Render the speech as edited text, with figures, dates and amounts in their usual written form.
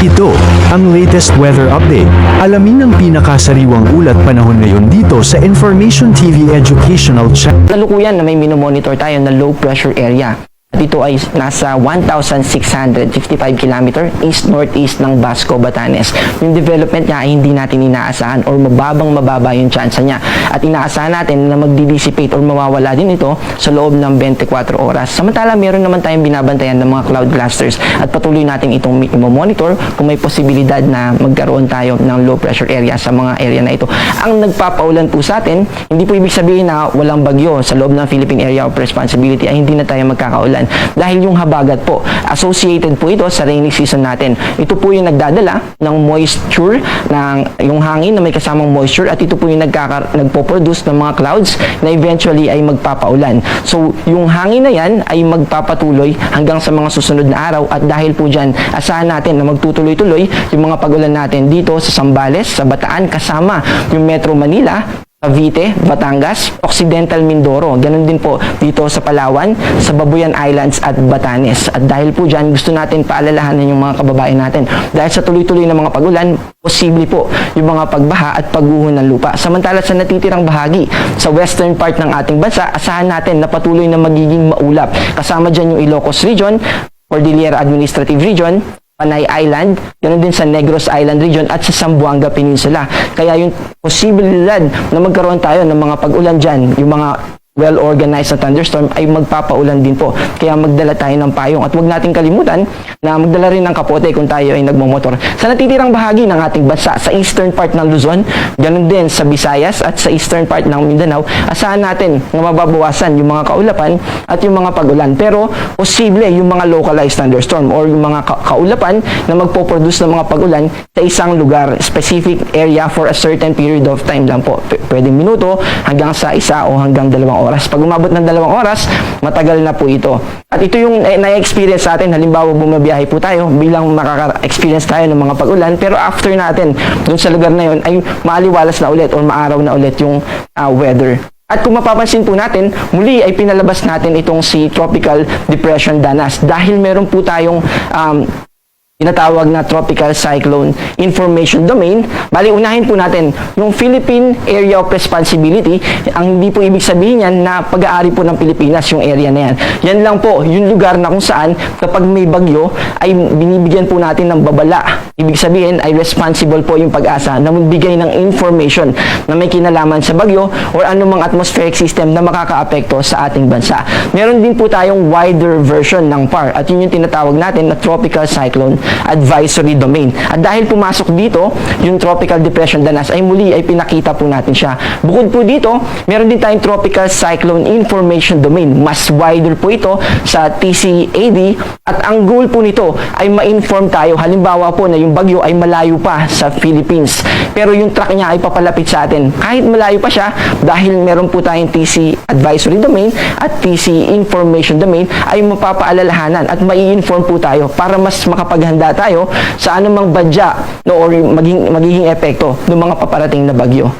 Ito, ang latest weather update. Alamin ang pinakasariwang ulat panahon ngayon dito sa Information TV Educational Channel. Kalukuyan na may minomonitor tayo na low pressure area. At ito ay nasa 1,655 km east-northeast ng Basco, Batanes. Yung development niya ay hindi natin inaasahan or mababa yung chance niya. At inaasahan natin na magdi-dissipate or mawawala din ito sa loob ng 24 oras. Samantala, meron naman tayong binabantayan ng mga cloud clusters at patuloy natin itong monitor kung may posibilidad na magkaroon tayo ng low pressure area sa mga area na ito. Ang nagpapaulan po sa atin, hindi po ibig sabihin na walang bagyo sa loob ng Philippine Area of Responsibility ay hindi na tayo magkakaulan. Dahil yung habagat po, associated po ito sa rainy season natin. Ito po yung nagdadala ng moisture, ng yung hangin na may kasamang moisture, at ito po yung nagpo-produce ng mga clouds na eventually ay magpapaulan. So, yung hangin na yan ay magpapatuloy hanggang sa mga susunod na araw, at dahil po dyan, asahan natin na magtutuloy-tuloy yung mga pagulan natin dito sa Zambales, sa Bataan, kasama yung Metro Manila, Cavite, Batangas, Occidental Mindoro. Ganun din po dito sa Palawan, sa Babuyan Islands at Batanes. At dahil po dyan, gusto natin paalalahanan yung mga kababayan natin. Dahil sa tuloy-tuloy na mga pagulan, posible po yung mga pagbaha at pagguho ng lupa. Samantala sa natitirang bahagi, sa western part ng ating bansa, asahan natin na patuloy na magiging maulap. Kasama dyan yung Ilocos Region, Cordillera Administrative Region, Panay Island, ganoon din sa Negros Island region at sa Zamboanga Peninsula. Kaya yung posibilidad na magkaroon tayo ng mga pag-ulan dyan, yung mga well-organized na thunderstorm ay magpapaulan din po. Kaya magdala tayo ng payong at huwag nating kalimutan na magdala rin ng kapote kung tayo ay nagmomotor. Sa natitirang bahagi ng ating bansa, sa eastern part ng Luzon, ganun din sa Visayas at sa eastern part ng Mindanao, asahan natin na mababawasan yung mga kaulapan at yung mga pag-ulan. Pero posible yung mga localized thunderstorm or yung mga kaulapan na magpo-produce ng mga pag-ulan sa isang lugar, specific area for a certain period of time lang po. Pwedeng minuto hanggang sa isa o hanggang 2 oras. Pag umabot ng 2 oras, matagal na po ito. At ito yung na-experience natin. Halimbawa, bumabiyahe po tayo, bilang makaka-experience tayo ng mga pag-ulan, pero after natin, dun sa lugar na yun, ay maaliwalas na ulit or maaraw na ulit yung weather. At kung mapapansin po natin, muli ay pinalabas natin itong si Tropical Depression Danas dahil meron po tayong tinatawag na Tropical Cyclone Information Domain. Bali, unahin po natin yung Philippine Area of Responsibility. Ang hindi po ibig sabihin yan na pag-aari po ng Pilipinas yung area na yan. Yan lang po, yung lugar na kung saan kapag may bagyo ay binibigyan po natin ng babala. Ibig sabihin ay responsible po yung Pag-asa na magbigay ng information na may kinalaman sa bagyo or anumang atmospheric system na makakaapekto sa ating bansa. Meron din po tayong wider version ng PAR at yun yung tinatawag natin na Tropical Cyclone Advisory Domain. At dahil pumasok dito yung Tropical Depression Danas ay muli ay pinakita po natin siya. Bukod po dito, meron din tayong Tropical Cyclone Information Domain. Mas wider po ito sa TCAD at ang goal po nito ay ma-inform tayo. Halimbawa po na yung bagyo ay malayo pa sa Philippines. Pero yung track niya ay papalapit sa atin. Kahit malayo pa siya, dahil meron po tayong TC Advisory Domain at TC Information Domain ay mapapaalalahanan at mai-inform po tayo para mas makapaghanda tayo sa anumang badya no, or magiging epekto ng mga paparating na bagyo.